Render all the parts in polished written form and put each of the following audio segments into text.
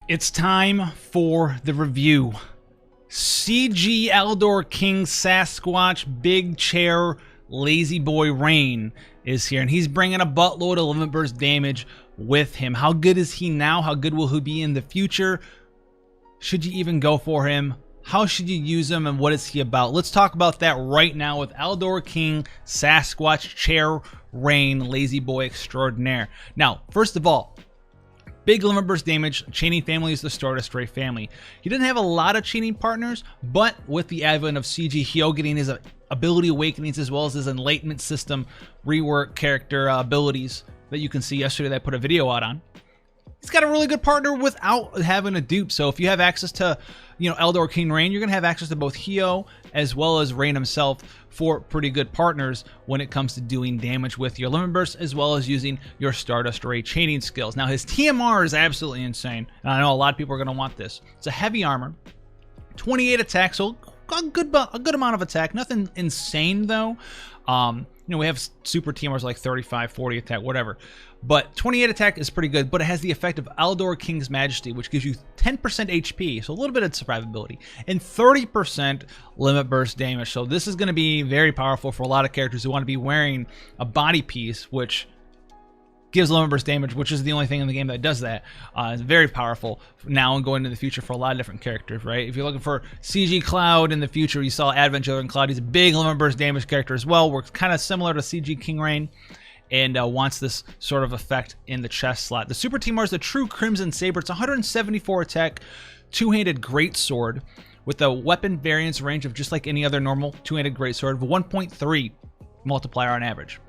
It's time for the review. CG Aldore King Sasquatch Big Chair Lazy Boy Rain is here, and he's bringing a buttload of limit burst damage with him. How good is he now? How good will he be in the future? Should you even go for him? How should you use him, and what is he about? Let's talk about that right now with Aldore King Sasquatch Chair Rain Lazy Boy Extraordinaire. Now, first of all, big limit burst damage. Chaining family is the Stardust Ray family. He didn't have a lot of chaining partners, but with the advent of CG Hyo getting his ability awakenings as well as his enlightenment system rework character abilities that you can see yesterday that I put a video out on, he's got a really good partner without having a dupe. So if you have access to, Aldore King Rain, you're going to have access to both Hyo as well as Rain himself for pretty good partners when it comes to doing damage with your limit burst as well as using your Stardust Ray chaining skills. Now his TMR is absolutely insane, and I know a lot of people are going to want this. It's a heavy armor, 28 attack, so a good amount of attack. Nothing insane though. We have super TMRs like 35, 40 attack, whatever. But 28 attack is pretty good, but it has the effect of Aldore King's Majesty, which gives you 10% HP, so a little bit of survivability, and 30% limit burst damage. So this is going to be very powerful for a lot of characters who want to be wearing a body piece, which gives limit burst damage, which is the only thing in the game that does that. It's very powerful now and going into the future for a lot of different characters, right? If you're looking for CG Cloud in the future, you saw Adventure and Cloud. He's a big limit burst damage character as well. Works kind of similar to CG King Rain, and wants this sort of effect in the chest slot. The Super TMR is the True Crimson Sabre. It's 174 attack, two-handed greatsword with a weapon variance range of just like any other normal two-handed greatsword of 1.3 multiplier on average.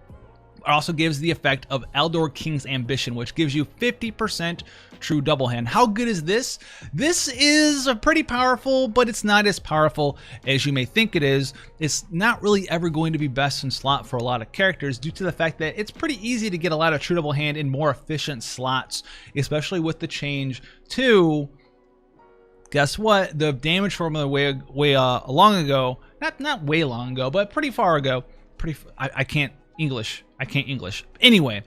It also gives the effect of Aldore King's Ambition, which gives you 50% true double hand. How good is this? This is pretty powerful, but it's not as powerful as you may think it is. It's not really ever going to be best in slot for a lot of characters due to the fact that it's pretty easy to get a lot of true double hand in more efficient slots, especially with the change to, guess what? The damage formula way long ago, not way long ago, but pretty far ago. I can't English. Anyway,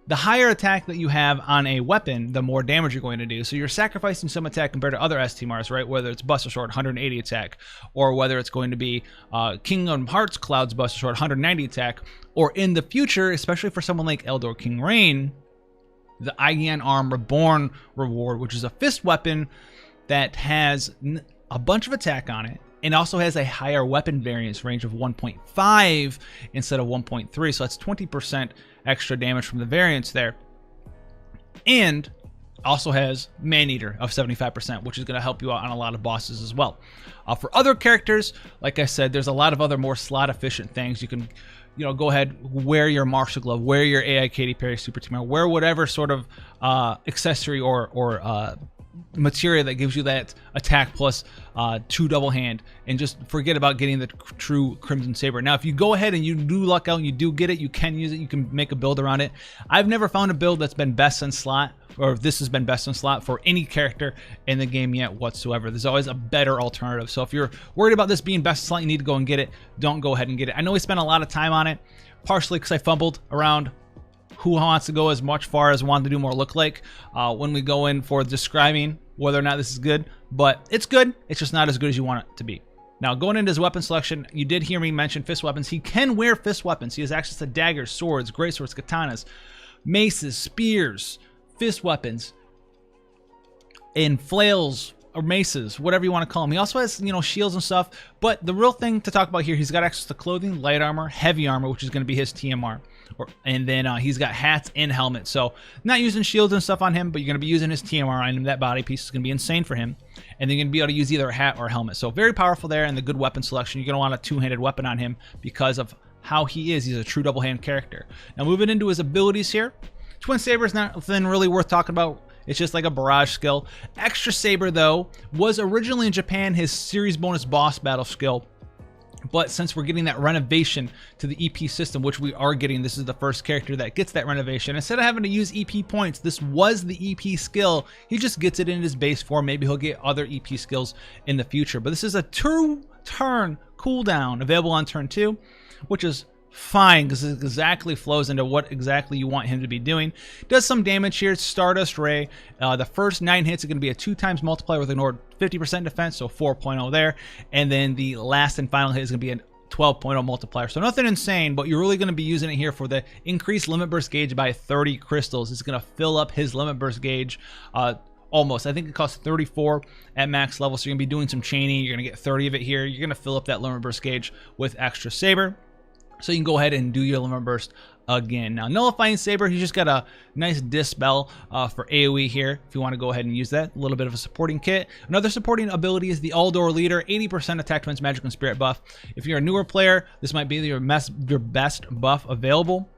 the higher attack that you have on a weapon, the more damage you're going to do. So you're sacrificing some attack compared to other STMRs, right? Whether it's Buster Sword, 180 attack, or whether it's going to be Kingdom Hearts Cloud's Buster Sword, 190 attack, or in the future, especially for someone like Aldore King Rain, the Aigan Arm Reborn reward, which is a fist weapon that has a bunch of attack on it, and also has a higher weapon variance range of 1.5 instead of 1.3, so that's 20% extra damage from the variance there. And also has Man-Eater of 75%, which is going to help you out on a lot of bosses as well. For other characters, like I said, there's a lot of other more slot-efficient things. You can go ahead, wear your Martial Glove, wear your AI Katy Perry Super TMR, wear whatever sort of accessory or materia that gives you that attack plus two double hand, and just forget about getting the true Crimson Saber. Now if you go ahead and you do luck out and you do get it, you can use it, you can make a build around it. I've never found a build that's been best in slot, or this has been best in slot for any character in the game yet whatsoever. There's always a better alternative. So if you're worried about this being best in slot, you need to go and get it. Don't go ahead and get it. I know we spent a lot of time on it, partially because I fumbled around who wants to go as much far as wanted to do more look like when we go in for describing whether or not this is good, but it's good. It's just not as good as you want it to be. Now, going into his weapon selection, you did hear me mention fist weapons. He can wear fist weapons. He has access to daggers, swords, greatswords, katanas, maces, spears, fist weapons, and flails or maces, whatever you want to call them. He also has, shields and stuff, but the real thing to talk about here, he's got access to clothing, light armor, heavy armor, which is going to be his TMR. And then he's got hats and helmets. So not using shields and stuff on him, but you're going to be using his TMR on him. That body piece is going to be insane for him. And then you're going to be able to use either a hat or a helmet. So very powerful there, and the good weapon selection. You're going to want a two-handed weapon on him because of how he is. He's a true double-hand character. Now moving into his abilities here. Twin Saber is nothing really worth talking about. It's just like a barrage skill. Extra Saber, though, was originally in Japan his series bonus boss battle skill. But since we're getting that renovation to the EP system, which we are getting, this is the first character that gets that renovation. Instead of having to use EP points, this was the EP skill. He just gets it in his base form. Maybe he'll get other EP skills in the future. But this is a 2-turn cooldown available on turn 2, which is fine, because it exactly flows into what exactly you want him to be doing. Does some damage here. Stardust Ray. The first 9 hits are going to be a 2x multiplier with ignored 50% defense, so 4.0 there. And then the last and final hit is going to be a 12.0 multiplier. So nothing insane, but you're really going to be using it here for the increased limit burst gauge by 30 crystals. It's going to fill up his limit burst gauge almost. I think it costs 34 at max level, so you're going to be doing some chaining. You're going to get 30 of it here. You're going to fill up that limit burst gauge with extra Sabre. So you can go ahead and do your limit burst again. Now, nullifying Sabre, he's just got a nice dispel for AoE here if you want to go ahead and use that. A little bit of a supporting kit. Another supporting ability is the Aldore Leader, 80% attack defense, magic, and spirit buff. If you're a newer player, this might be your best buff available.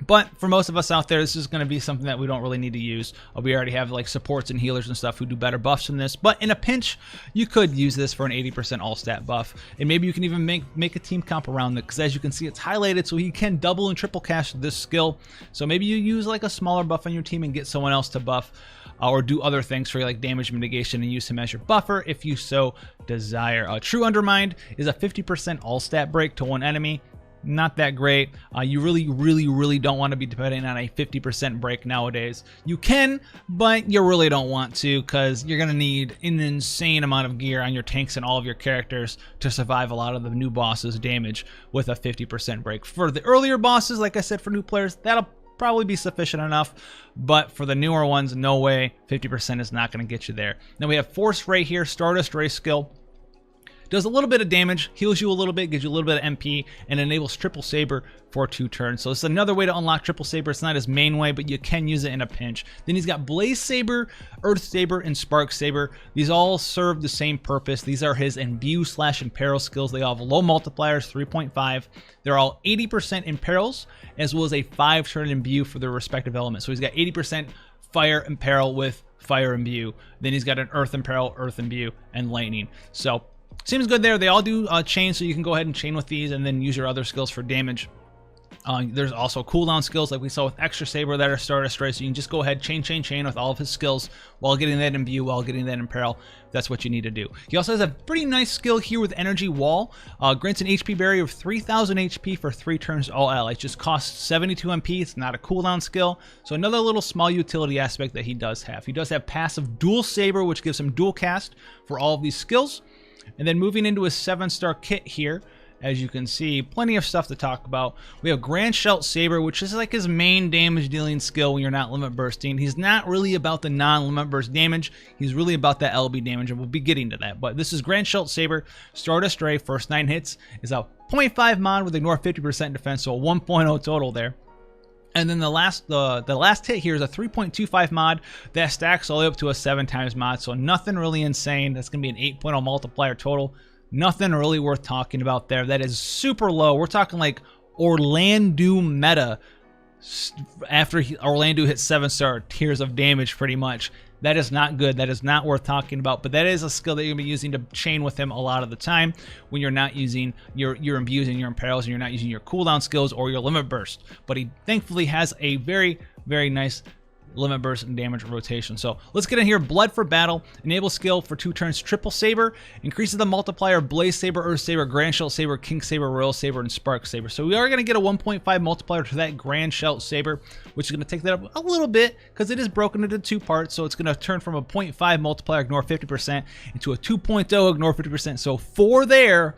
But for most of us out there, this is going to be something that we don't really need to use. We already have like supports and healers and stuff who do better buffs than this. But in a pinch, you could use this for an 80% all stat buff. And maybe you can even make a team comp around it, because as you can see, it's highlighted so he can double and triple cast this skill. So maybe you use like a smaller buff on your team and get someone else to buff or do other things for like damage mitigation and use him as your buffer if you so desire. True Undermined is a 50% all stat break to one enemy. Not that great. You really don't want to be depending on a 50% break nowadays. You can, but you really don't want to, because you're going to need an insane amount of gear on your tanks and all of your characters to survive a lot of the new bosses' damage with a 50% break. For the earlier bosses, like I said, for new players, that'll probably be sufficient enough, but for the newer ones, no way. 50% is not going to get you there. Now we have Force Ray here, Stardust Ray skill. Does a little bit of damage, heals you a little bit, gives you a little bit of MP, and enables Triple Sabre for 2 turns. So it's another way to unlock Triple Sabre. It's not his main way, but you can use it in a pinch. Then he's got Blaze Sabre, Earth Sabre, and Spark Sabre. These all serve the same purpose. These are his Imbue/Imperil skills. They all have low multipliers, 3.5. They're all 80% Imperils, as well as a 5-turn Imbue for their respective elements. So he's got 80% Fire Imperil with Fire Imbue. Then he's got an Earth Imperil, Earth Imbue, and Lightning. So seems good there. They all do chain, so you can go ahead and chain with these and then use your other skills for damage. There's also cooldown skills like we saw with Extra Sabre that are Stardust Ray, so you can just go ahead, chain with all of his skills while getting that Imbue, while getting that Imperil. That's what you need to do. He also has a pretty nice skill here with Energy Wall. Grants an HP barrier of 3,000 HP for 3 turns all allies. Just costs 72 MP. It's not a cooldown skill. So another little small utility aspect that he does have. He does have passive Dual Sabre, which gives him dual cast for all of these skills. And then moving into his 7-star kit here, as you can see, plenty of stuff to talk about. We have Grand Shelt Sabre, which is like his main damage dealing skill when you're not limit bursting. He's not really about the non-limit burst damage. He's really about that LB damage, and we'll be getting to that. But this is Grand Shelt Sabre, Stardust Ray, first 9 hits is a 0.5 mod with ignore 50% defense, so a 1.0 total there. And then the last hit here is a 3.25 mod that stacks all the way up to a 7x mod, so nothing really insane. That's going to be an 8.0 multiplier total. Nothing really worth talking about there. That is super low. We're talking like Orlando meta after Orlando hit 7-star tiers of damage pretty much. That is not good. That is not worth talking about, but that is a skill that you're going to be using to chain with him a lot of the time when you're not using your imbues and your imperils, and you're not using your cooldown skills or your limit burst. But he thankfully has a very, very nice limit burst and damage rotation. So let's get in here. Blood for Battle, enable skill for 2 turns, Triple Sabre, increases the multiplier Blaze Sabre, Earth Sabre, Grand Shelt Sabre, King Sabre, Royal Sabre, and Spark Sabre. So we are going to get a 1.5 multiplier to that Grand Shelt Sabre, which is going to take that up a little bit because it is broken into 2 parts. So it's going to turn from a 0.5 multiplier, ignore 50%, into a 2.0, ignore 50%. So 4 there.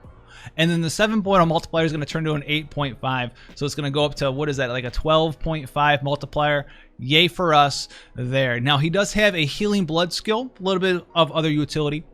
And then the 7.0 multiplier is going to turn to an 8.5. So it's going to go up to, what is that, like a 12.5 multiplier. Yay for us there. Now, he does have a Healing Blood skill, a little bit of other utility.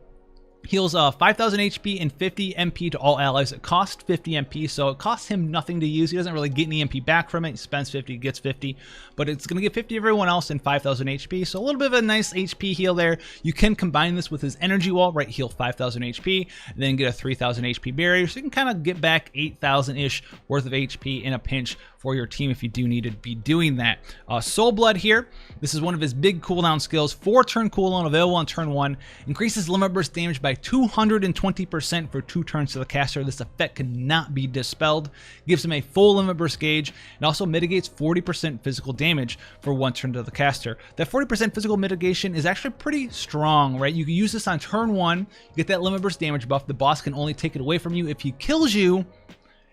Heals 5,000 HP and 50 MP to all allies. It costs 50 MP, so it costs him nothing to use. He doesn't really get any MP back from it. He spends 50, gets 50, but it's going to get 50 to everyone else and 5,000 HP, so a little bit of a nice HP heal there. You can combine this with his Energy Wall, right? Heal 5,000 HP, and then get a 3,000 HP barrier, so you can kind of get back 8,000-ish worth of HP in a pinch for your team if you do need to be doing that. Soul Blood here. This is one of his big cooldown skills. 4-turn cooldown available on turn 1. Increases limit burst damage by 220% for 2 turns to the caster. This effect cannot be dispelled. Gives him a full limit burst gauge and also mitigates 40% physical damage for 1 turn to the caster. That 40% physical mitigation is actually pretty strong, right? You can use this on turn 1, get that limit burst damage buff. The boss can only take it away from you if he kills you.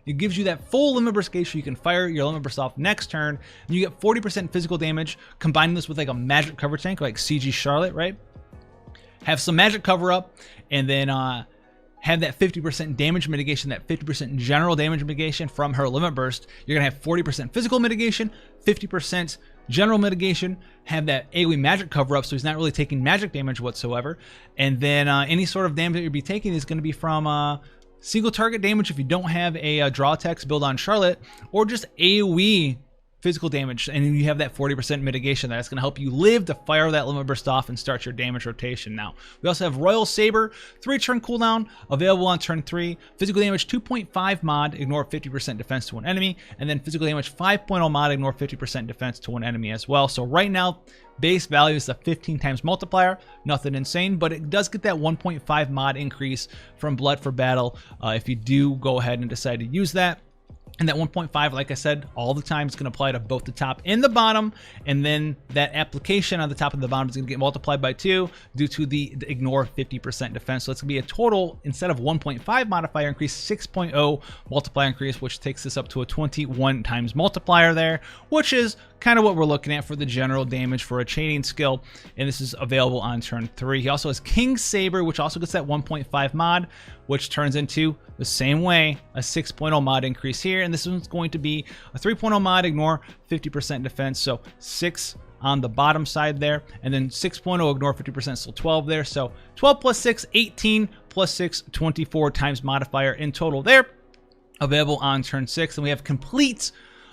It gives you that full limit burst gauge so you can fire your limit burst off next turn, and you get 40% physical damage. Combining this with like a magic cover tank like CG Charlotte, right? Have some magic cover up, and then have that 50% damage mitigation, that 50% general damage mitigation from her limit burst. You're gonna have 40% physical mitigation, 50% general mitigation, have that AoE magic cover up so he's not really taking magic damage whatsoever. And then any sort of damage that you'll be taking is gonna be from single target damage if you don't have a draw text build on Charlotte, or just AoE physical damage, and you have that 40% mitigation that's going to help you live to fire that limit burst off and start your damage rotation. Now, we also have Royal Sabre, 3-turn cooldown, available on turn 3. Physical damage 2.5 mod, ignore 50% defense to one enemy, and then physical damage 5.0 mod, ignore 50% defense to one enemy as well. So right now, base value is a 15 times multiplier, nothing insane, but it does get that 1.5 mod increase from Blood for Battle if you do go ahead and decide to use that. And that 1.5, like I said, all the time, it's going to apply to both the top and the bottom. And then that application on the top and the bottom is going to get multiplied by 2 due to the ignore 50% defense. So it's going to be a total, instead of 1.5 modifier increase, 6.0 multiplier increase, which takes this up to a 21 times multiplier there, which is kind of what we're looking at for the general damage for a chaining skill. And this is available on turn 3. He also has King Sabre, which also gets that 1.5 mod, which turns into the same way a 6.0 mod increase here. And this one's going to be a 3.0 mod, ignore 50% defense. So 6 on the bottom side there, and then 6.0 ignore 50%, so 12 there. So 12 plus 6, 18 plus 6, 24 times modifier in total there. Available on turn 6. And we have Complete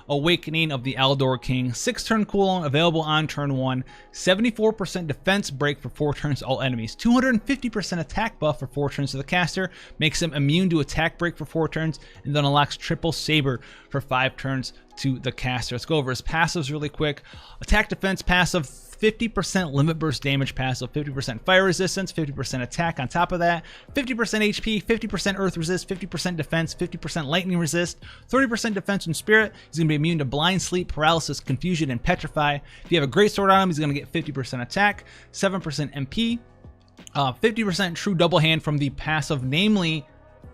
Awakening of the Aldore King, 6-turn cooldown, available on turn 1, 74% defense break for 4 turns to all enemies, 250% attack buff for 4 turns to the caster, makes him immune to attack break for 4 turns, and then unlocks Triple Sabre for 5 turns to the caster. Let's go over his passives really quick. Attack defense passive, 50% limit burst damage passive, 50% fire resistance, 50% attack on top of that, 50% HP, 50% earth resist, 50% defense, 50% lightning resist, 30% defense and spirit. He's going to be immune to blind, sleep, paralysis, confusion, and petrify. If you have a great sword on him, he's going to get 50% attack, 7% MP, 50% true double hand from the passive, namely,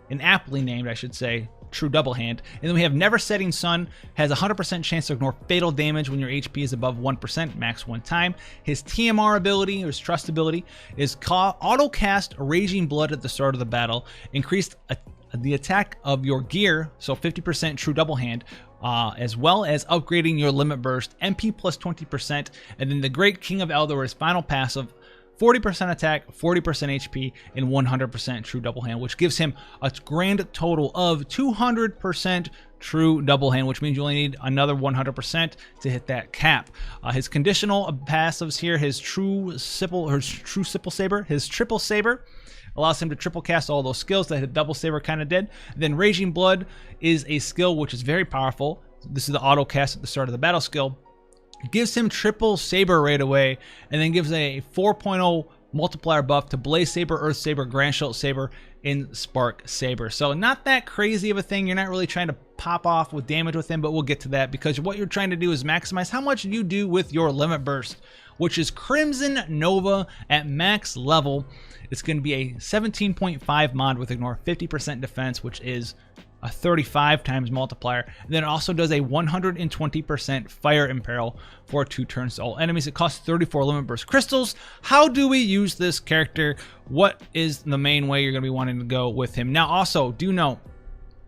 and aptly named, I should say, True Double Hand. And then we have Never Setting Sun, has 100% chance to ignore fatal damage when your HP is above 1%, max 1 time. His TMR ability, or his trust ability, is auto cast Raging Blood at the start of the battle, increased the attack of your gear, so 50% True Double Hand, as well as upgrading your limit burst, MP plus 20%, and then the Great King of Aldore's final passive, 40% attack, 40% HP, and 100% true double hand, which gives him a grand total of 200% true double hand, which means you only need another 100% to hit that cap. His conditional passives here, his Triple Sabre, allows him to triple cast all those skills that the Double Sabre kind of did. Then Raging Blood is a skill which is very powerful. This is the auto cast at the start of the battle skill. Gives him Triple Sabre right away, and then gives a 4.0 multiplier buff to Blaze Sabre, Earth Sabre, Grand Shield Sabre, and Spark Sabre. So not that crazy of a thing. You're not really trying to pop off with damage with him, but we'll get to that, because what you're trying to do is maximize how much you do with your limit burst, which is Crimson Nova at max level. It's going to be a 17.5 mod with ignore 50% defense, which is a 35 times multiplier. And then it also does a 120% fire imperil for 2 turns to all enemies. It costs 34 limit burst crystals. How do we use this character? What is the main way you're going to be wanting to go with him? Now, also, do note,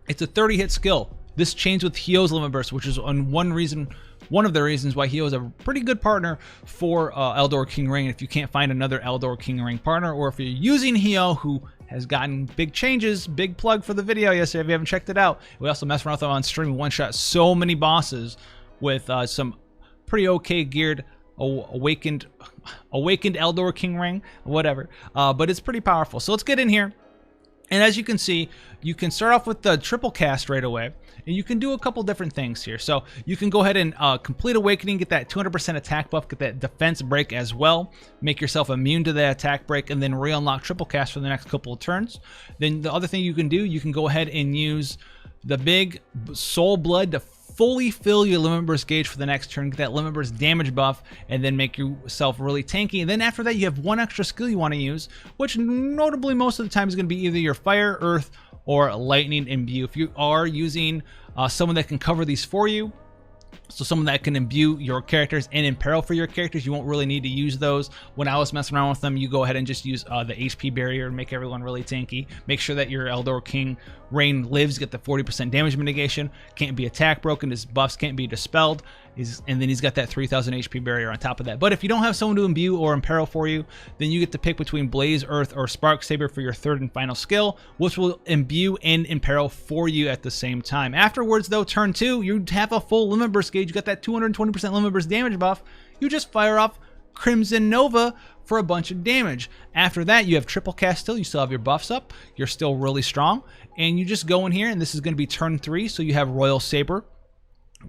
it's a 30-hit skill. This chains with Hio's limit burst, which is one of the reasons why Hio is a pretty good partner for Aldore King Rain. If you can't find another Aldore King Rain partner, or if you're using Hio, who has gotten big changes, big plug for the video yesterday if you haven't checked it out. We also messed around with him on stream, one-shot so many bosses with some pretty okay geared awakened Aldore King Rain, whatever. But it's pretty powerful. So let's get in here. And as you can see, you can start off with the triple cast right away, and you can do a couple different things here. So you can go ahead and complete Awakening, get that 200% attack buff, get that defense break as well, make yourself immune to the attack break, and then re-unlock triple cast for the next couple of turns. Then the other thing you can do, you can go ahead and use the big Soul Blood to fully fill your limit burst gauge for the next turn, get that limit burst damage buff, and then make yourself really tanky. And then after that, you have one extra skill you want to use, which notably most of the time is going to be either your fire, earth, or Lightning Imbue. If you are using someone that can cover these for you, so someone that can imbue your characters and imperil for your characters, you won't really need to use those. When I was messing around with them, you go ahead and just use the HP barrier and make everyone really tanky. Make sure that your Aldore King Rain lives, get the 40% damage mitigation, can't be attack broken, his buffs can't be dispelled, and then he's got that 3000 HP barrier on top of that. But if you don't have someone to imbue or imperil for you, then you get to pick between Blaze, Earth, or Spark Sabre for your third and final skill, which will imbue and imperil for you at the same time. Afterwards though, turn 2, you have a full limit burst gauge, you got that 220% limit burst damage buff, you just fire off Crimson Nova for a bunch of damage. After that, you have triple cast still, you still have your buffs up, you're still really strong, and you just go in here, and this is going to be turn 3, so you have Royal Sabre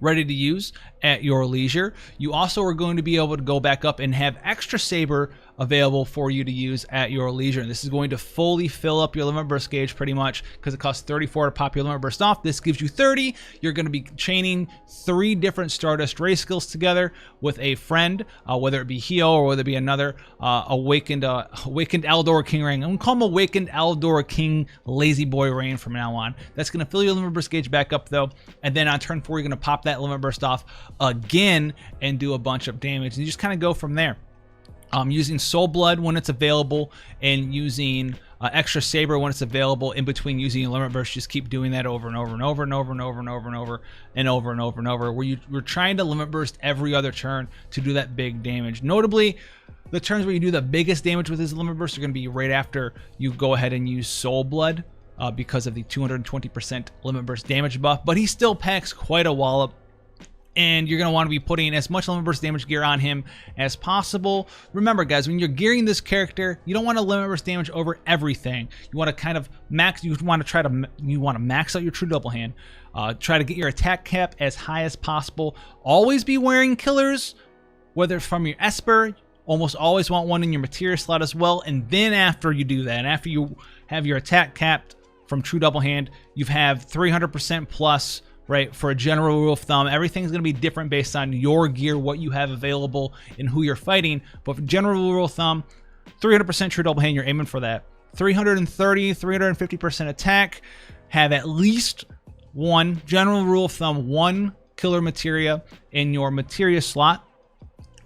ready to use at your leisure. You also are going to be able to go back up and have extra Sabre available for you to use at your leisure. And this is going to fully fill up your limit burst gauge pretty much, because it costs 34 to pop your limit burst off. This gives you 30. You're going to be chaining 3 different Stardust Ray skills together with a friend, whether it be Hio or whether it be another awakened Aldore King Rain. I'm going to call him Awakened Aldore King Lazy Boy Rain from now on. That's going to fill your limit burst gauge back up though. And then on turn 4, you're going to pop that limit burst off again and do a bunch of damage. And you just kind of go from there. Using Soul Blood when it's available, and using extra Sabre when it's available, in between using limit burst. Just keep doing that over and over and over and over and over and over and over and over and over and over, where we're trying to limit burst every other turn to do that big damage. Notably, the turns where you do the biggest damage with this limit burst are going to be right after you go ahead and use Soul Blood, because of the 220% limit burst damage buff, but he still packs quite a wallop. And you're going to want to be putting as much limit burst damage gear on him as possible. Remember guys, when you're gearing this character, you don't want to limit burst damage over everything. You want to kind of max, you want to max out your true double hand. Try to get your attack cap as high as possible. Always be wearing killers, whether it's from your Esper. Almost always want one in your materia slot as well. And then after you do that, and after you have your attack capped from true double hand, you have 300% plus. Right, for a general rule of thumb, everything's going to be different based on your gear, what you have available, and who you're fighting. But for general rule of thumb, 300% true double hand, you're aiming for that. 330, 350% attack. Have at least one, general rule of thumb, 1 killer materia in your materia slot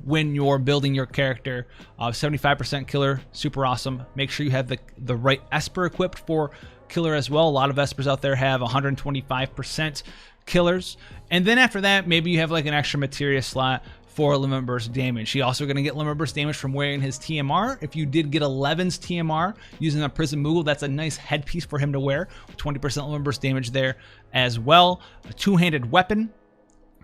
when you're building your character. 75% killer, super awesome. Make sure you have the right Esper equipped for killer as well. A lot of Espers out there have 125% killers. And then after that, maybe you have like an extra materia slot for limit burst damage. You're also going to get limit burst damage from wearing his TMR. If you did get 11's TMR using a Prism Moogle, that's a nice headpiece for him to wear. 20% limit burst damage there as well. A two-handed weapon.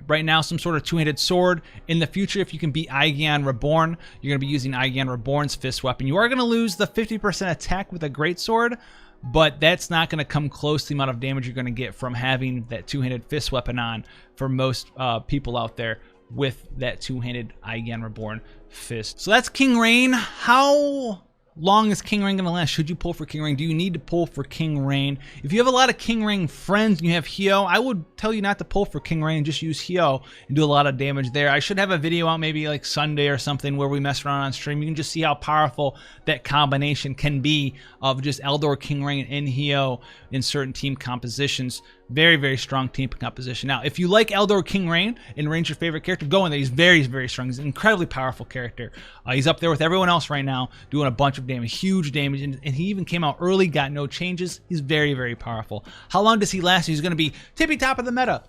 Right now, some sort of two-handed sword. In the future, if you can beat Aigian Reborn, you're going to be using Aigian Reborn's fist weapon. You are going to lose the 50% attack with a greatsword, but that's not going to come close to the amount of damage you're going to get from having that two-handed fist weapon on for most people out there with that two-handed Aigian Reborn fist. So that's King Rain. How long is King Rain going to last? Should you pull for King Rain? Do you need to pull for King Rain? If you have a lot of King Rain friends and you have Hio, I would tell you not to pull for King Rain. Just use Hio and do a lot of damage there. I should have a video out maybe like Sunday or something where we mess around on stream. You can just see how powerful that combination can be of just Aldore King Rain and Hio in certain team compositions. Very, very strong team composition. Now, if you like Aldore King Rain and Rain's your favorite character, go in there. He's very, very strong. He's an incredibly powerful character. He's up there with everyone else right now, doing a bunch of damage, huge damage, and he even came out early, got no changes. He's very, very powerful. How long does he last? He's going to be tippy top of the meta.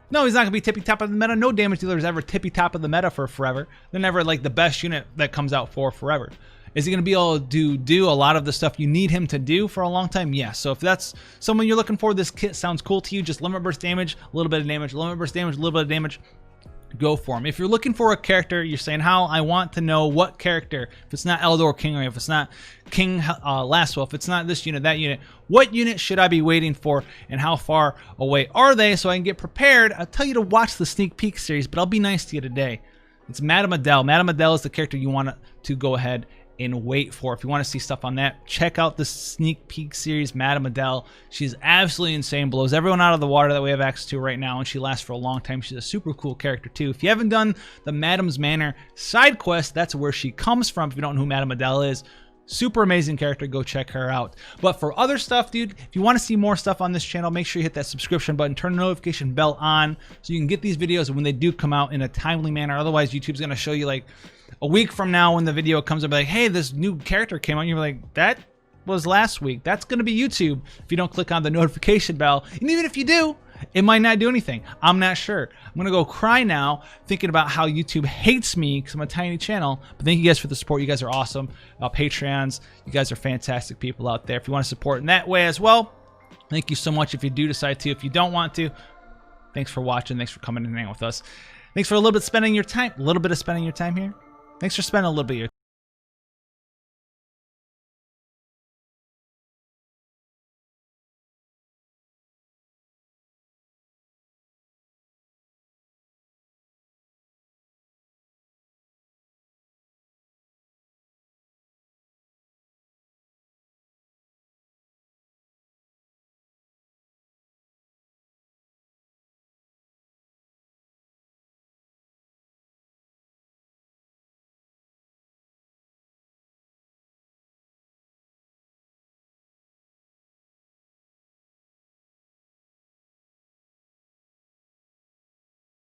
No, he's not going to be tippy top of the meta. No damage dealer is ever tippy top of the meta for forever. They're never like the best unit that comes out for forever. Is he going to be able to do a lot of the stuff you need him to do for a long time? Yes. So if that's someone you're looking for, this kit sounds cool to you, just limit burst damage, a little bit of damage, limit burst damage, a little bit of damage, go for him. If you're looking for a character, you're saying, how I want to know what character, if it's not Aldore King Rain, if it's not King Laswell, if it's not this unit, that unit, what unit should I be waiting for and how far away are they so I can get prepared? I'll tell you to watch the sneak peek series, but I'll be nice to you today. It's Madame Adele. Madame Adele is the character you want to go ahead and wait for. If you want to see stuff on that, check out the sneak peek series, Madame Adele. She's absolutely insane, blows everyone out of the water that we have access to right now, and she lasts for a long time. She's a super cool character too. If you haven't done the Madame's Manor side quest, that's where she comes from. If you don't know who Madame Adele is, Super amazing character. Go check her out. But for other stuff, dude, if you want to see more stuff on this channel, make sure you hit that subscription button, turn the notification bell on so you can get these videos when they do come out in a timely manner. Otherwise, YouTube's going to show you like a week from now when the video comes up like, hey, this new character came out. And you're like, that was last week. That's going to be YouTube if you don't click on the notification bell. And even if you do, it might not do anything. I'm not sure. I'm going to go cry now thinking about how YouTube hates me because I'm a tiny channel. But thank you guys for the support. You guys are awesome. Patreons, you guys are fantastic people out there. If you want to support in that way as well, thank you so much if you do decide to. If you don't want to, thanks for watching. Thanks for coming and hanging with us. Thanks for a little bit spending your time. A little bit of spending your time here. Thanks for spending a little bit of your